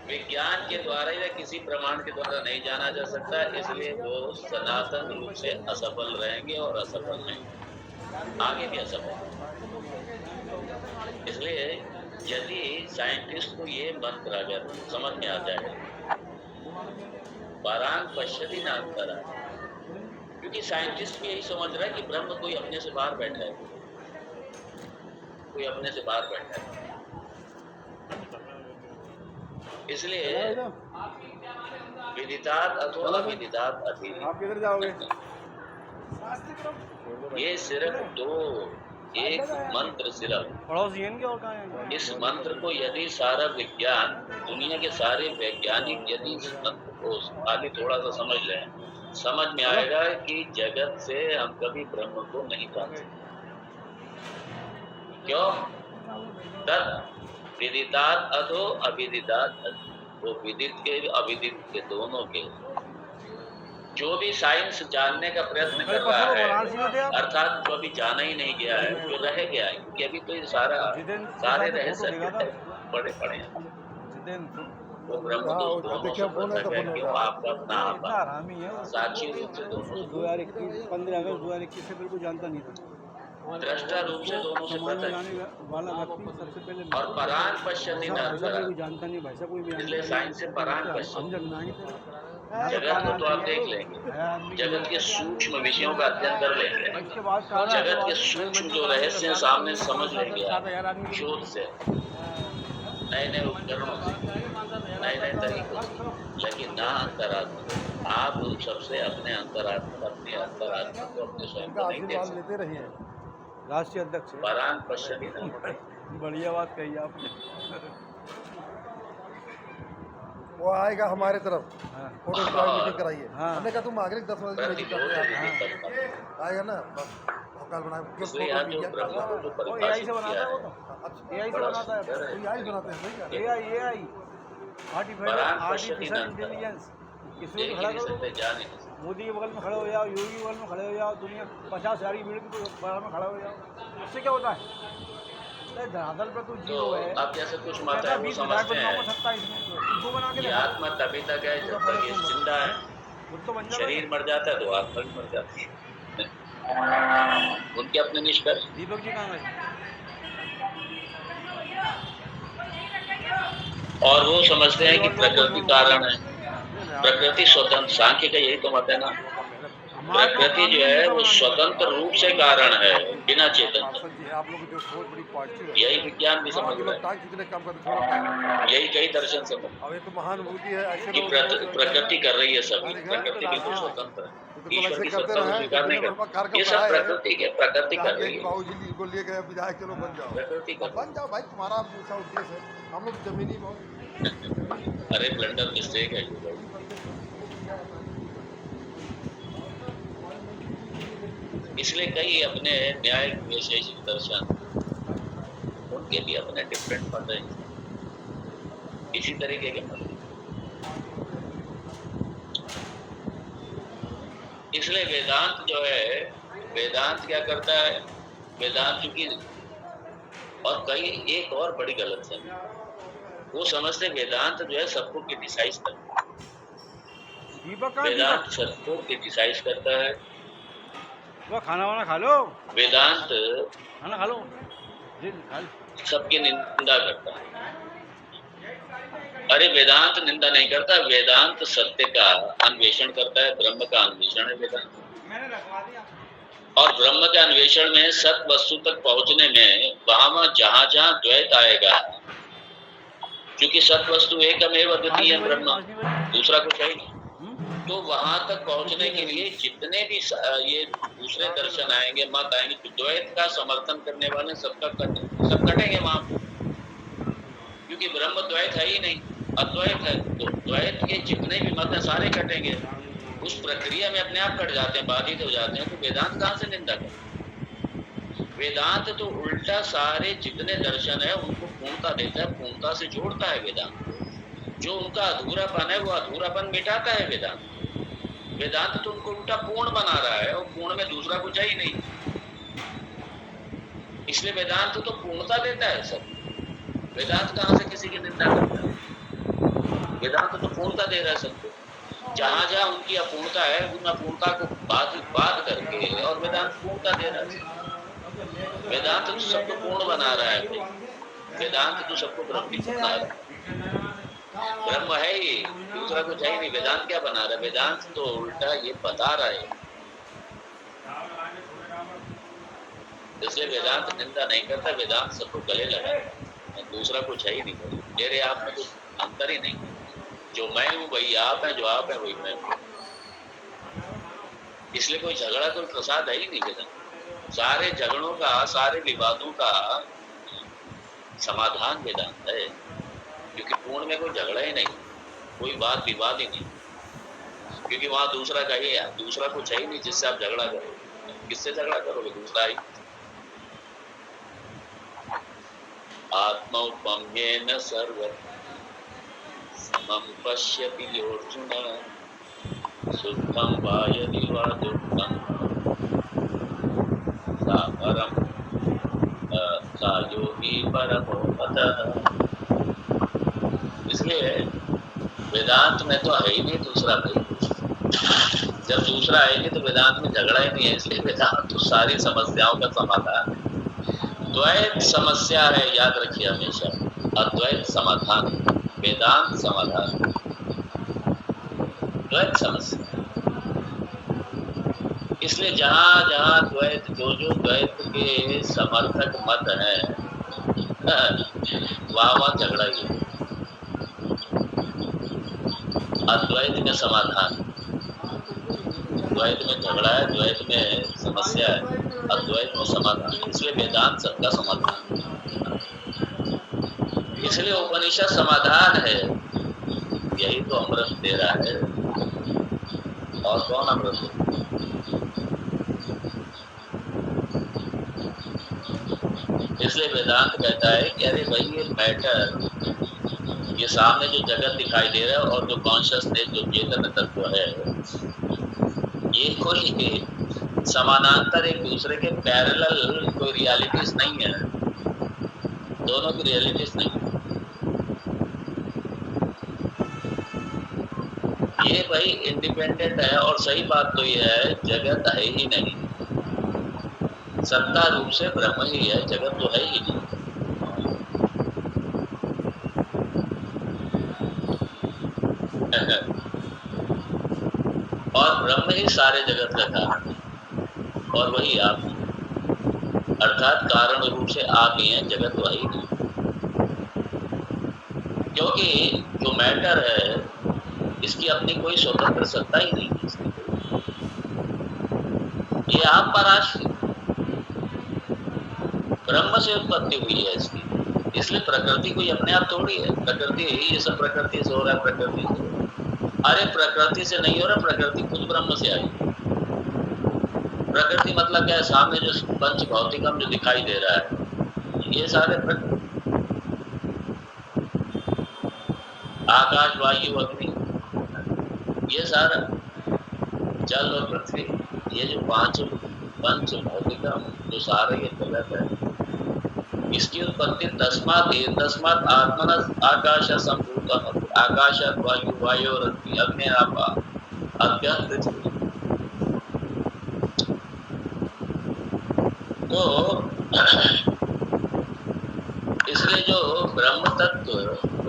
विज्ञान के द्वारा या किसी प्रमाण के द्वारा नहीं जाना जा सकता, इसलिए वो सनातन रूप से असफल रहेंगे और असफल रहेंगे, आगे भी असफल। इसलिए यदि साइंटिस्ट को ये मंत्र अगर समझ में आ जाए, परांग पश्यति नान्तरा, क्योंकि साइंटिस्ट भी यही समझ रहा है कि ब्रह्म कोई अपने से बाहर बैठा है, कोई अपने से बाहर बैठा है। इसलिए विदितात् अथो अविदितात् अति, आप किधर जाओगे? ये सिर्फ दो, एक मंत्र सिर्फ, पड़ोसी हैं और कहाँ हैं? इस मंत्र को यदि सारा विज्ञान, दुनिया के सारे वैज्ञानिक यदि इस मंत्र को आगे थोड़ा सा समझ लें, समझ में आएगा कि जगत से हम कभी ब्रह्म को नहीं जान सकते। क्यों? तत् विदितात् अथो अविदितात् अति, वो विदित के अविदित के दोनों के, जो भी साइंस जानने का प्रयत्न कर रहा है, अर्थात जो अभी जाना ही नहीं गया है, जो रह गया है, क्योंकि अभी तो ये सारे रहस्य बड़े पड़े हैं, वो ब्रह्म तो दोनों से पृथक है, क्यों? आपका अपना आपा साक्षी रूप से दोनों, 15 अगस्त 2021 से बिल्कुल जानता नहीं था, दृष्टा रूप से दोनों से पृथक, वाला व्यक्ति सबसे पहले और परांग पश्यति नान्तरा, जानता नहीं भाई साहब, कोई इसलिए साइंस से परांग पश्यति, जगत को तो आप देख लेंगे, जगत के सूक्ष्म विषयों का अध्ययन कर लेंगे, जगत के सूक्ष्म जो रहस्य सामने समझ लेंगे शोध से, नए नए उपकरणों से, नए नए तरीकों से, लेकिन ना अंतरात्मा। आप उन सबसे अपने अंतरात्मा को, अपने स्वयं को नहीं देख सकते। राष्ट्रीय अध्यक्ष परांग पश्यति नान्तरा, बढ़िया बात कही आपने। वो आएगा हमारे तरफ हाँ फोटो खिंचवाई मीटिंग कराइए। हाँ। हमने कहा तुम आगे 10 बजे मीटिंग करते हैं, आएगा ना बस कल बनाए इसलिए यहाँ जो ब्रह्म को जो वो AI परिभाषित से बनाता किया है, वो है तो AI से बड़ा बनाता है। सुंदर है। AI बनाते हैं, सही कह रहे AI परान पश्यति आर्टिफिशियल नंदन। इंटेलिजेंस। इसमें देख भी ही खड़ा नहीं करो, सकते, जा नहीं सकते। मोदी के बगल में खड़े हो जाओ, योगी के बगल में खड़े हो जाओ, दुनिया 50 सारी भीड़ के बगल में खड़ा हो जाओ, उससे क्या होता है? अरे धरातल पर तो तो जीरो है। अब जैसे कुछ कहता माताएं वो 20 विधायक समझते बनाऊंगा हैं 27 में, तो इनको बना के कि देखो। आत्मा तभी तक है जब तक ये जिंदा है, वो तो बन जाएगा। शरीर मर जाता है तो आत्मा भी मर जाती है। उनके अपने निष्कर्ष। दीपक जी कहाँ गए? और वो समझते हैं कि प्रकृति कारण है, प्रकृति स्वतंत्र। सांख्य का यही तो मत है ना, प्रकृति जो है वो स्वतंत्र रूप से कारण है, बिना चेतन के। हैं। जी आप लोग की जो सोच बड़ी पॉजिटिव है, यही विज्ञान भी समझ लोग रहा है, टांग खींचने का काम करते थोड़ा पाए। यही कई दर्शन समझ अब एक महानुभूति है, ऐसे कि लोग प्रकृति कर रही है सभी, प्रकृति बिल्कुल स्वतंत्र है, ईश्वर की सत्ता को स्वीकार नहीं करती। ये सब प्रकृति कर रही है, बाबू जी को लिए गए विधायक, चलो बन जाओ, प्रकृति कर बन जाओ भाई, तुम्हारा पूछा उद्देश्य है, हम लोग जमीनी बहुत। अरे ब्लंडर मिस्टेक है ये भाई। इसलिए कई अपने न्याय वैशेषिक दर्शन, उनके भी अपने डिफरेंट मत है, इसी तरीके के मत। इसलिए वेदांत जो है, वेदांत क्या करता है, वेदांत चूंकि, और कई एक और बड़ी गलत है, वो समझते वेदांत जो है सबको क्रिटिसाइज करता है, वेदांत सबको क्रिटिसाइज करता है, वो खाना वाना खा लो, वेदांत खाना खा लो, सबकी निंदा करता है। अरे वेदांत निंदा नहीं करता, वेदांत सत्य का अन्वेषण करता है, ब्रह्म का अन्वेषण है वेदांत। और ब्रह्म के अन्वेषण में सत वस्तु तक पहुंचने में वहां जहां जहां द्वैत आएगा, क्योंकि सत वस्तु एकमेव अद्वितीय ब्रह्म, दूसरा कुछ है नहीं, तो वहां तक पहुंचने के लिए जितने भी ये दूसरे दर्शन आएंगे, मत आएंगे, तो द्वैत का समर्थन करने वाले सब कटेंगे वहां, क्योंकि ब्रह्म द्वैत है ही नहीं, अद्वैत है, तो द्वैत के जितने भी मत है सारे कटेंगे, उस प्रक्रिया में अपने आप कट जाते हैं, बाधित हो जाते हैं। तो वेदांत कहां से निंदा करे? वेदांत तो उल्टा सारे जितने दर्शन है उनको पूर्णता देता है, पूर्णता से जोड़ता है वेदांत। जो उनका अधूरापन है वो अधूरापन मिटाता है वेदांत। वेदांत तो उनको उल्टा पूर्ण बना रहा है, और पूर्ण में दूसरा कुछ है ही नहीं, इसलिए वेदांत तो पूर्णता देता है सब। वेदांत कहां से किसी की निंदा करता है? वेदांत तो पूर्णता दे रहा है सबको। जहां जहां उनकी अपूर्णता है उन अपूर्णता को बात करके, और वेदांत पूर्णता दे रहा है। वेदांत तो सबको पूर्ण बना रहा है भाई, वेदांत तो सबको ब्रह्म बना रहा है, ब्रह्म है ही, दूसरा कुछ है ही नहीं। वेदांत क्या बना रहा है? वेदांत तो उल्टा ये बता रहा है, इसलिए वेदांत निंदा नहीं करता, वेदांत सबको गले लगाता, दूसरा कुछ है ही नहीं। मेरे आप में कुछ अंतर ही नहीं, जो मैं हूँ वही आप है, जो आप है वही मैं हूँ, इसलिए कोई झगड़ा, कोई प्रसाद है ही नहीं वेदांत। सारे झगड़ों का, सारे विवादों का समाधान वेदांत है, क्योंकि पूर्ण में कोई झगड़ा ही नहीं, कोई बात विवाद ही नहीं, क्योंकि वहां दूसरा का ही है, दूसरा कुछ है ही नहीं जिससे आप झगड़ा करो। किससे झगड़ा करोगे? दूसरा ही। आत्मौपम्येन सर्व समं पश्यति अर्जुन, सुखं वा यदि वा दुःखं सा परम सा योगी परमो मतः। इसलिए वेदांत में तो है ही नहीं दूसरा भाई, जब दूसरा आएगी तो वेदांत में झगड़ा ही नहीं है, इसलिए वेदांत तो सारी समस्याओं का समाधान है। द्वैत समस्या है, याद रखिए हमेशा, अद्वैत समाधान, वेदांत समाधान, द्वैत समस्या। इसलिए जहां जहां द्वैत, जो जो द्वैत के समर्थक मत हैं, वहां झगड़ा ही है। अद्वैत में समाधान, द्वैत में झगड़ा है, द्वैत में समस्या है, अद्वैत में समाधान, इसलिए वेदांत सबका समाधान। इसलिए उपनिषद समाधान है, यही तो अमृत दे रहा है, और कौन अमृत है? इसलिए वेदांत कहता है कि अरे भाई ये मैटर, ये सामने जो जगत दिखाई दे रहा है और जो कॉन्शियसनेस, जो चेतन तत्व है, ये कोई समानांतर एक दूसरे के पैरेलल कोई रियलिटीज नहीं है, दोनों की रियलिटीज नहीं है। ये भाई इंडिपेंडेंट है। और सही बात तो ये है, जगत है ही नहीं, सत्ता रूप से ब्रह्म ही है, जगत तो है ही नहीं। और ब्रह्म ही सारे जगत का कारण है, और वही आप हैं, अर्थात कारण रूप से आप ही हैं, जगत वही नहीं। क्योंकि जो मैटर है इसकी अपनी कोई स्वतंत्र सत्ता ही नहीं है, इसकी ये आप पराश्रित, ब्रह्म से उत्पत्ति हुई है इसकी। इसलिए प्रकृति कोई अपने आप थोड़ी है, प्रकृति ये सब प्रकृति से हो रहा है, प्रकृति से। अरे प्रकृति से नहीं हो रहा, प्रकृति खुद ब्रह्म से आई। प्रकृति मतलब क्या है? सामने जो पंच भौतिकम जो दिखाई दे रहा है, ये सारे आकाश, वायु, अग्नि, ये सारा जल और पृथ्वी, ये जो पांच पंच भौतिकम जो सारा ये जगत है, इसकी उत्पत्ति तस्मात् आत्मना आकाश संभूतम्, आकाशात् वायु, वायोरग्नि, अग्निरापः अभ्यः पृथ्वी। तो इसलिए जो ब्रह्म तत्व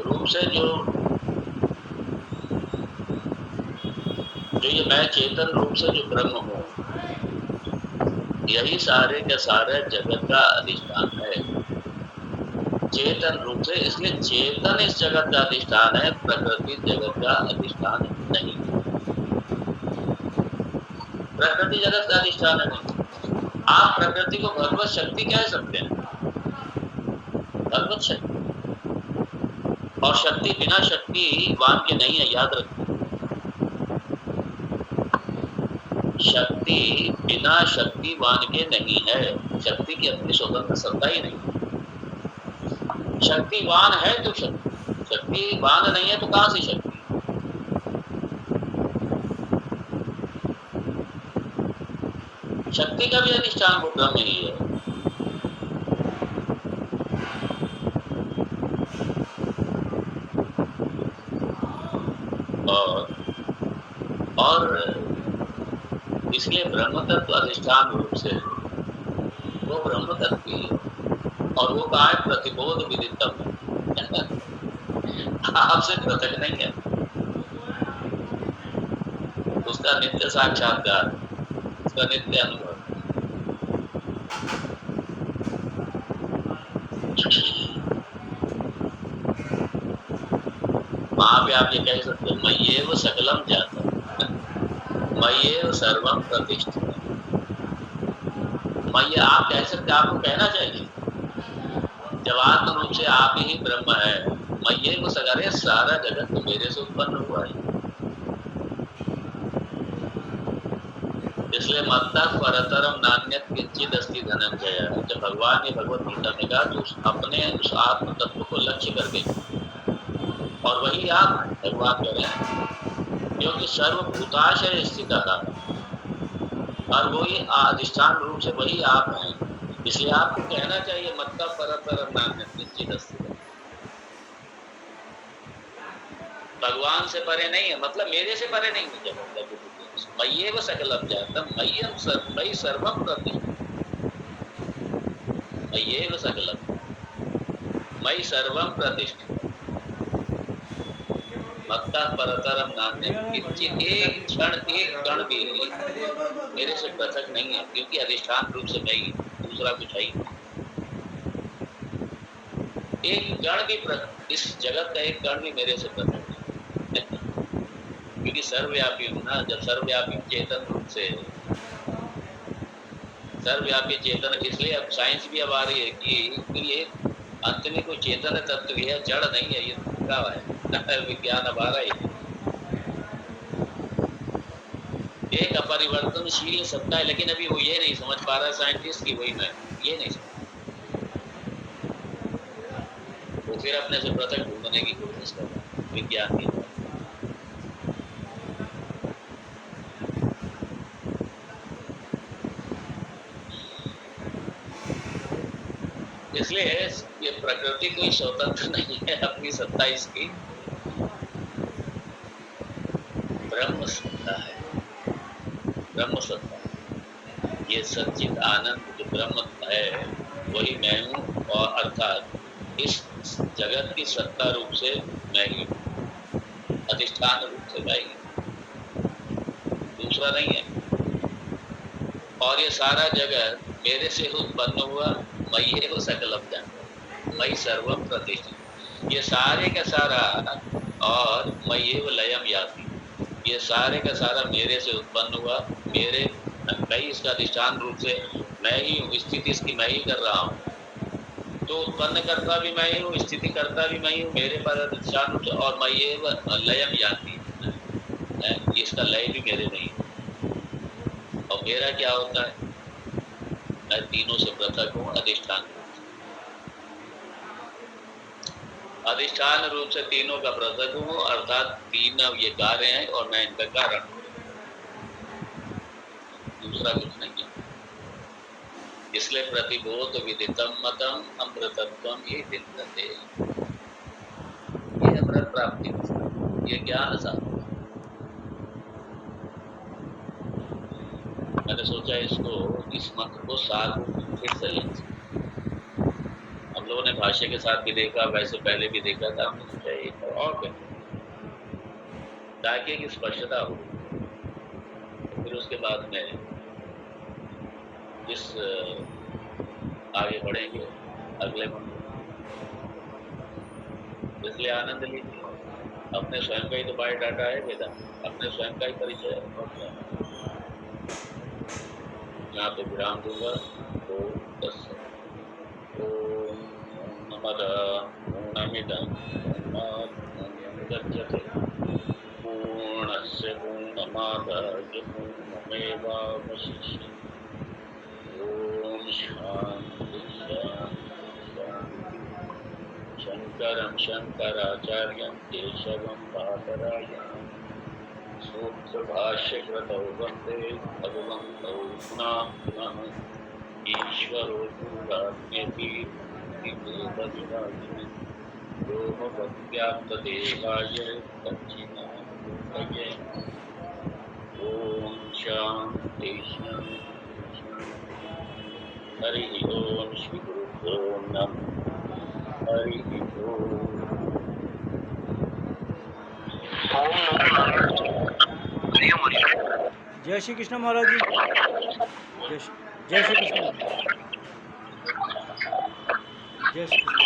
रूप से जो ये मैं चेतन रूप से जो ब्रह्म हूँ, यही सारे के सारे जगत का अधिष्ठान है, चेतन रूप से। इसलिए चेतन इस जगत का अधिष्ठान है, प्रकृति जगत का अधिष्ठान नहीं। प्रकृति जगत का अधिष्ठान नहीं। आप प्रकृति को भगवत शक्ति कह सकते हैं, भगवत शक्ति। और शक्ति बिना शक्तिवान के नहीं है, याद रखिए। शक्ति बिना शक्तिवान के नहीं है, शक्ति की अपनी स्वतंत्र सत्ता ही नहीं। शक्तिवान है तो शक्ति, शक्तिवान नहीं है तो कहां से शक्ति? शक्ति का भी अधिष्ठान वो ब्रह्म ही है। और इसलिए ब्रह्म तत्व अधिष्ठान रूप से वो ब्रह्म तत्व ही है। और वो कहा है प्रतिबोध विदितम, आपसे पृथक नहीं है, उसका नित्य साक्षात्कार, उसका नित्य अनुभव। वहां पे आप ये कह सकते हैं, मय्येव सकलम जातम्, मय्येव सर्वम प्रतिष्ठितम्। मय्य आप कह सकते, आपको कहना चाहिए जब आत्म रूप से आप ही ब्रह्म है। मय्येव सकल, सारा जगत तो मेरे से उत्पन्न हुआ है। इसलिए मत्तः परतरम नान्यत् किंचित् अस्ति धनंजय। जब भगवान ने भगवत गीता में कहा तो अपने उस आत्म तत्व को लक्ष्य करके, और वही आप भगवान कर रहे हैं, क्योंकि सर्वभूताशय स्थित था, और वही अधिष्ठान रूप से वही आप हैं। इसलिए आपको कहना चाहिए मत्तः परतरम नान्यत् किंचित् अस्ति। भगवान से परे नहीं है, मतलब मेरे से परे नहीं है। जब मय्येव सकलम जातम्, मयि सर्वम प्रतिष्ठितम्, मय्येव सकलम, मयि सर्वम प्रतिष्ठितम्, मत्तः परतरम नान्यत् किंचित्। एक क्षण, एक कण भी मेरे से पृथक नहीं है, क्योंकि अधिष्ठान रूप से मैं ही, दूसरा कुछ है ही नहीं। एक कण भी, इस जगत का एक कण भी मेरे से पृथक नहीं, क्योंकि सर्वव्यापी हूं ना। जब सर्वव्यापी चेतन रूप से, सर्वव्यापी चेतन, इसलिए अब साइंस भी अब आ रही है कि ये अंत में कोई चेतन तत्व है, जड़ नहीं है, ये रुका हुआ है। विज्ञान हमारा ही एक अपरिवर्तनशील सत्ता है, लेकिन अभी वो ये नहीं समझ पा रहा साइंटिस्ट की वही मैं ये नहीं समझ, वो फिर अपने से पृथक ढूंढने की कोशिश कर रहा है विज्ञान की। इसलिए ये प्रकृति कोई स्वतंत्र नहीं है, अपनी सत्ता इसकी ब्रह्म सत्ता है, ब्रह्म सत्ता। ये सच्चित आनंद जो ब्रह्म है वही मैं हूँ, और अर्थात इस जगत की सत्ता रूप से मैं ही हूँ, अधिष्ठान रूप से मैं ही हूँ, दूसरा नहीं है। और ये सारा जगत मेरे से उत्पन्न हुआ, मयि एव सकलम जगत् मयि सर्वम प्रतिष्ठितम्। ये सारे का सारा और मयि एव लयम याति, ये सारे का सारा मेरे से उत्पन्न हुआ, मेरे मैं इसका अधिष्ठान रूप से मैं ही हूँ, स्थिति इसकी मैं ही कर रहा हूँ। तो उत्पन्न करता भी मैं ही हूँ, स्थिति करता भी मैं ही हूँ मेरे पर अधिष्ठान रूप से, और मयि एव लयम याति, इसका लय भी मेरे में ही। और मेरा क्या होता है, मैं तीनों से पृथक हूँ, अधिष्ठान रूप से, अधिष्ठान रूप से तीनों का पृथक हूँ, अर्थात तीन ये कार्य हैं और मैं इनका कारण हूँ, दूसरा कुछ नहीं है। इसलिए प्रतिबोध विदितम मतम अमृतत्वम ये विद्यते, ये अमृत प्राप्ति, ये ज्ञान साधन। मैंने सोचा इसको, इस मंत्र को सार रूप में फिर से लें। हम लोगों ने भाष्य के साथ भी देखा, वैसे पहले भी देखा था, हमने सोचा एक और कहें ताकि एक स्पष्टता हो। फिर उसके बाद में इस आगे बढ़ेंगे अगले मंत्र। इसलिए आनंद लीजिए, अपने स्वयं का ही तो बायोडाटा है वेदा, अपने स्वयं का ही परिचय है, और क्या यहाँ पे विराम दूंगा। तो ओम नमः पूर्णमिदं पूर्णात् पूर्णस्य पूर्णमादाय पूर्णमेवावशिष्यते। ओम शांति शांति शांति। शंकरं शंकराचार्यं केशवं बादरायणं सूत्रभाष्यकृतौ वन्दे भगवन्तौ पुनः पुनः। ईश्वरो गुरुरात्मेति वेदविभागिने व्योमवद्व्याप्तदेहाय दक्षिणामूर्तये। ओम शांति शांति शांति। हरि ओम श्री गुरुभ्यो नमः। हरि ओम। जय श्री कृष्ण महाराज जी। जय श्री कृष्ण। जय श्री कृष्ण।